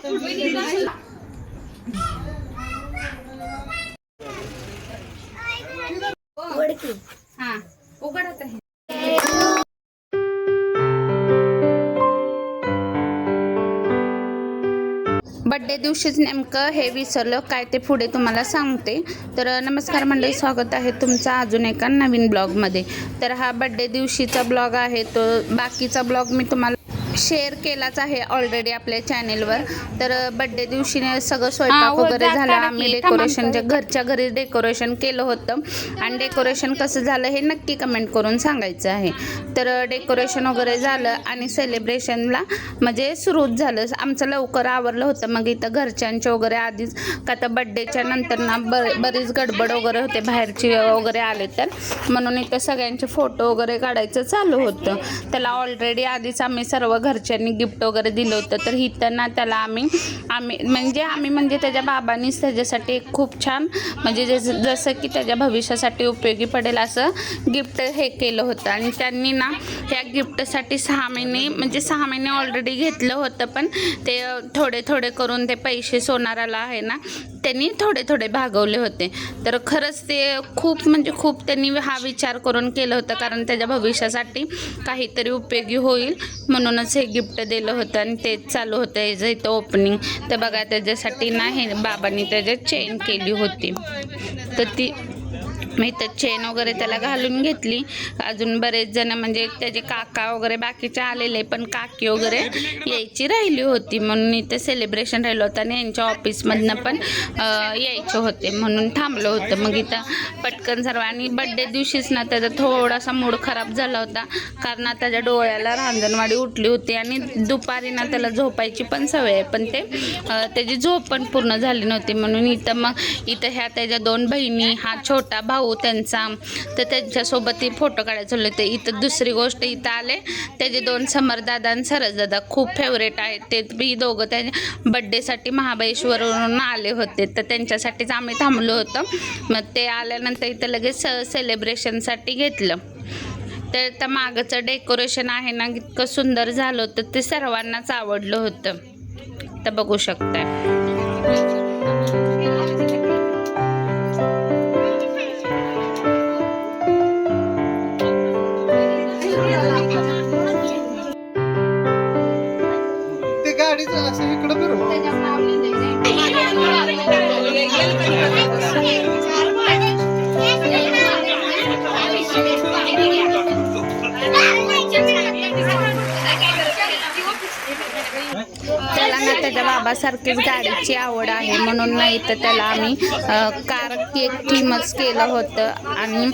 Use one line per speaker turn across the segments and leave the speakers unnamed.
हा उघडत आहे. बड्डे दिवशीच नेमकं हे विसरलं काय ते पुढे तुम्हाला सांगते. तर नमस्कार मंडळी, स्वागत आहे तुमचं अजून एका नवीन ब्लॉगमध्ये. तर हा बड्डे दिवशीचा ब्लॉग आहे. तो बाकीचा ब्लॉग मी तुम्हाला शेअर केलाच आहे ऑलरेडी आपल्या चॅनेलवर. तर बड्डे दिवशी सगळं स्वयंपाक वगैरे झालं. आम्ही डेकोरेशनच्या घरच्या घरी डेकोरेशन केलं होतं आणि डेकोरेशन कसं झालं हे नक्की कमेंट करून सांगायचं आहे. तर डेकोरेशन वगैरे झालं आणि सेलिब्रेशनला म्हणजे सुरूच झालं. आमचं लवकर आवरलं होतं. मग इथं घरच्यांचे वगैरे आधीच का तर बड्डेच्या नंतर ना बरीच गडबड वगैरे होते, बाहेरची वगैरे आले तर, म्हणून इथं सगळ्यांचे फोटो वगैरे काढायचं चालू होतं. त्याला ऑलरेडी आधीच आम्ही सर्व घरच्यांनी गिफ्ट वगैरे दिलं होतं. तर इथं ना त्याला आम्ही म्हणजे त्याच्या बाबांनीच त्याच्यासाठी एक खूप छान म्हणजे जसं की त्याच्या भविष्यासाठी उपयोगी पडेल असं गिफ्ट हे केलं होतं. आणि त्यांनी ना ह्या गिफ्टसाठी 6 महिने ऑलरेडी घेतलं होतं, पण ते थोडे थोडे करून ते पैसे सोनाराला आहे ना त्यांनी थोडे थोडे भागवले होते. तर खरंच ते खूप त्यांनी हा विचार करून केलं होतं, कारण त्याच्या भविष्यासाठी काहीतरी उपयोगी होईल म्हणूनच हे गिफ्ट दिलं होतं. आणि तेच चालू होतं याचं इथं ओपनिंग. तर बघा त्याच्यासाठी ना हे बाबांनी त्याच्यात चेन केली होती. तर ती मी तर चेन वगैरे त्याला घालून घेतली. अजून बरेच जण म्हणजे त्याचे काका वगैरे बाकीचे आलेले, पण काकी वगैरे यायची राहिली होती म्हणून इथं सेलिब्रेशन राहिलं होतं. आणि यांच्या ऑफिसमधनं पण यायचे होते म्हणून थांबलं होतं. मग इथं पटकन सर्व. आणि बड्डे दिवशीच ना त्याचा थोडासा मूड खराब झाला होता, कारण त्याच्या डोळ्याला रांजणवाडी उठली होती आणि दुपारी ना त्याला झोपायची पण सवय आहे, पण त्याची झोप पण पूर्ण झाली नव्हती. म्हणून इथं ह्या त्याच्या 2 बहिणी, हा छोटा भाऊ त्यांचा, तर त्यांच्यासोबत फोटो काढायचे होते. इथं दुसरी गोष्ट, इथं आले त्याचे 2 समरदादा आणि सरसदादा, खूप फेवरेट आहेत ते बी दोघं. त्या बड्डेसाठी महाबळेश्वरवरून आले होते, तर त्यांच्यासाठीच आम्ही थांबलो होतो. मग ते आल्यानंतर इथं लगेच सेलिब्रेशनसाठी घेतलं. तर त्या मागचं डेकोरेशन आहे ना इतकं सुंदर झालं होतं, ते सर्वांनाच आवडलं होतं. तर बघू शकताय. त्याला ना त्याच्या बाबासारखीच गाडीची आवड आहे, म्हणून नाही तर त्याला आम्ही कार केक थीमच केलं होतं. आणि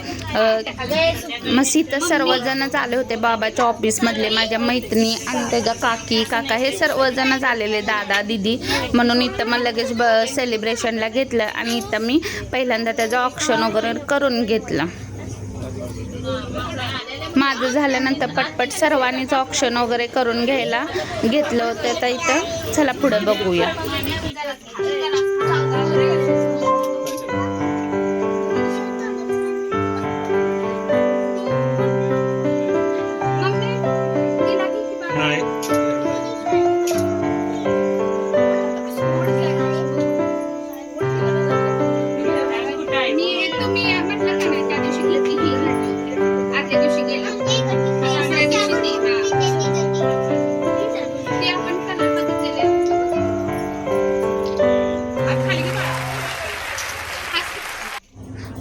मग इथं सर्वजणच आले होते बाबाच्या ऑफिसमधले, माझ्या मैत्रिणी आणि त्याच्या काकी काका हे सर्वजणच आलेले, दादा दीदी. म्हणून इथं मग लगेच सेलिब्रेशनला घेतलं. आणि इथं मी पहिल्यांदा त्याचं ऑक्शन वगैरे करून घेतलं. माझं झाल्यानंतर पटपट सर्वांनीच ऑक्शन वगैरे करून घ्यायला घेतलं होतं. तर इथं चला पुढे बघूया.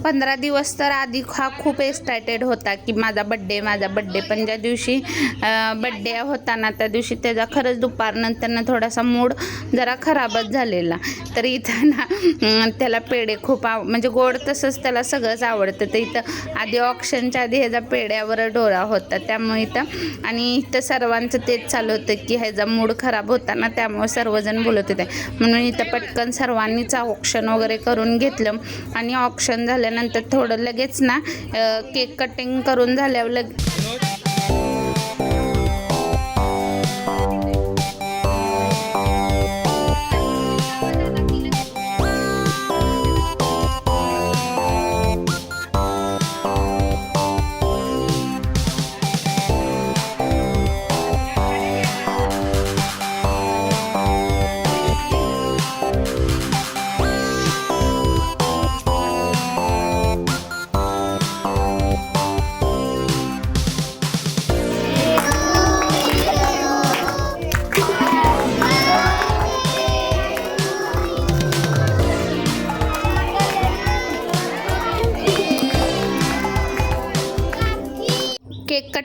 पंधरा दिवस तर आधी हा खूप एक्सायटेड होता की माझा बड्डे. पण ज्या दिवशी बड्डे होता ना त्या दिवशी त्याचा खरंच दुपारनंतर थोडासा मूड जरा खराबच झालेला. तर इथं ना त्याला पेढे खूप म्हणजे गोड तसंच त्याला सगळंच आवडतं. तर इथं आधी ऑक्शनच्या आधी ह्याचा पेढ्यावर डोळा होता, त्यामुळे इथं आणि इथं सर्वांचं तेच चालू होतं की ह्याचा मूड खराब होता ना, त्यामुळे सर्वजण बोलत होते. म्हणून इथं पटकन सर्वांनीच ऑक्शन वगैरे करून घेतलं. आणि ऑक्शन झाल्यानंतर थोडं लगेच ना केक कटिंग करून झाल्यावर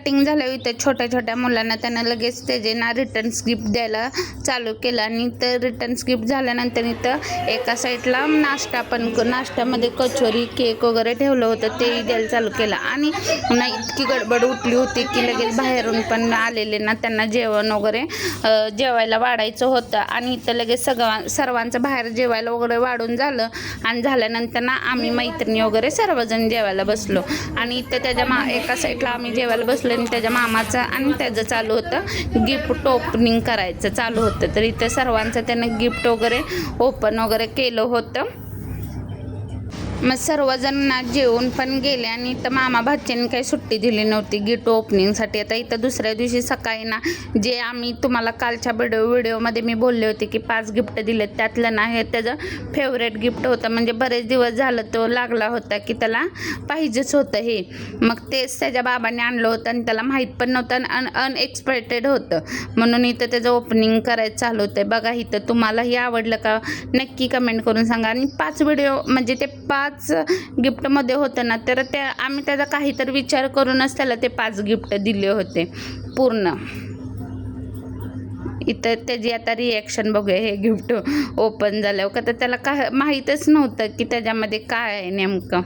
कटिंग झाल्यावर इथं छोट्या छोट्या मुलांना त्यांना लगेच त्याचे ना रिटर्न्स गिफ्ट द्यायला चालू केलं. आणि तर रिटर्न्स गिफ्ट झाल्यानंतर इथं एका साईडला नाश्त्यामध्ये कचोरी केक वगैरे ठेवलं होतं, तेही द्यायला चालू केलं. आणि ना इतकी गडबड उठली होती की लगेच बाहेरून पण आलेले ना त्यांना जेवण वगैरे जेवायला वाढायचं होतं. आणि इथं लगेच सर्वांचं बाहेर जेवायला वगैरे वाढून झालं. आणि झाल्यानंतर ना आम्ही मैत्रिणी वगैरे सर्वजण जेवायला बसलो. आणि इथं त्याच्या एका साईडला आम्ही जेवायला बसलो आणि त्याच्या मामाचं आणि त्याचं चालू होतं गिफ्ट ओपनिंग करायचं चालू होतं. तर इथं सर्वांचं त्यानं गिफ्ट वगैरे ओपन वगैरे केलं होतं. मग सर्वजण ना जेवून पण गेले. आणि इथं मामा भाच्याने काही सुट्टी दिली नव्हती गिफ्ट ओपनिंगसाठी. आता इथं दुसऱ्या दिवशी सकाळी ना जे आम्ही तुम्हाला कालच्या व्हिडिओमध्ये मी बोलले होते की 5 गिफ्ट दिलेत, त्यातलं ना हे त्याचं फेवरेट गिफ्ट होतं. म्हणजे बरेच दिवस झालं तो लागला होता की त्याला पाहिजेच होतं हे. मग तेच त्याच्या बाबांनी आणलं होतं आणि त्याला माहीत पण नव्हतं आणि अनएक्सपेक्टेड होतं, म्हणून इथं त्याचं ओपनिंग करायचं चालू होतं. बघा इथं तुम्हालाही आवडलं का नक्की कमेंट करून सांगा. आणि 5 व्हिडिओ म्हणजे ते 5 गिफ्टमध्ये होतं ना, तर ते आम्ही त्याचा काहीतरी विचार करूनच त्याला ते 5 गिफ्ट दिले होते पूर्ण. इथं त्याची आता रिॲक्शन बघूया हे गिफ्ट ओपन झाल्यावर. का तर त्याला काय माहीतच नव्हतं की त्याच्यामध्ये काय आहे नेमकं.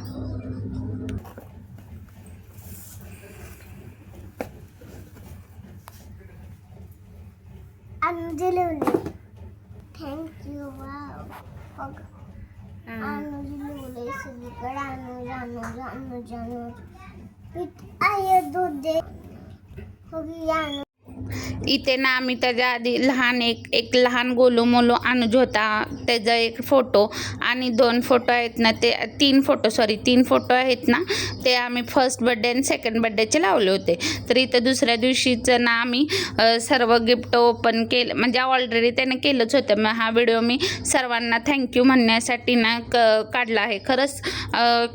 थँक्यू. वाव.
इथे ना आम्ही त्याच्या आधी एक लहान गोलू मोलू अनुज होता, त्याचा एक फोटो आणि 2 फोटो आहेत ना, ते 3 फोटो आहेत ना, ते आम्ही फर्स्ट बड्डे आणि सेकंड बड्डेचे लावले होते. तर इथं दुसऱ्या दिवशीचं ना आम्ही सर्व गिफ्ट ओपन केलं, म्हणजे ऑलरेडी त्याने केलंच होतं. मग हा व्हिडिओ मी सर्वांना थँक्यू म्हणण्यासाठी ना काढला आहे. खरंच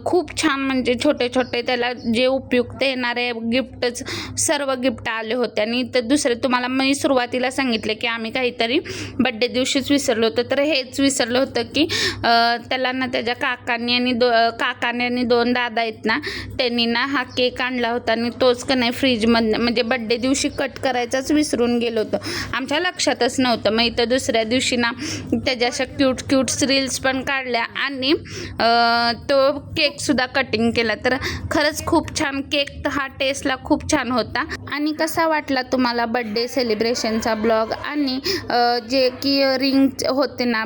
खूप छान, म्हणजे छोटे छोटे त्याला जे उपयुक्त येणारे गिफ्टच सर्व गिफ्ट आले होते. आणि इथं दुसरे तुम्हाला मी सुरुवातीला सांगितले की आम्ही काहीतरी बड्डे दिवशीच विसरलो होतं, तर हेच विसरलं होतं की त्याला ना त्याच्या काकांनी आणि 2 दादा आहेत ना, त्यांनी ना हा केक आणला होता आणि तोच का नाही फ्रीजमध्ये म्हणजे बड्डे दिवशी कट करायचाच विसरून गेलो होतो, आमच्या लक्षातच नव्हतं. मग इथं दुसऱ्या दिवशी ना त्याच्या अशा क्यूट रील्स पण काढल्या आणि तो केकसुद्धा कटिंग केला. तर खरंच खूप छान केक, हा टेस्टला खूप छान होता. आणि कसा वाटला तुम्हाला बड्डे सेलिब्रेशनचा ब्लॉग. आणि जे की रिंग होते ना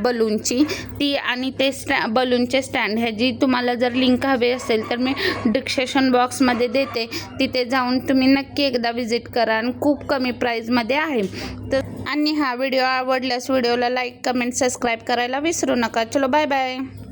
बलूनची ती आणि ते बलूनचे स्टँड, ह्याची तुम्हाला जर लिंक हवी असेल तर मी डिस्क्रिप्शन बॉक्समध्ये देते, तिथे जाऊन तुम्ही नक्की एकदा विजिट करा. आणि खूप कमी प्राईजमध्ये आहे. तर आणि हा व्हिडिओ आवडल्यास व्हिडिओला लाईक कमेंट सबस्क्राईब करायला विसरू नका. चलो बाय बाय.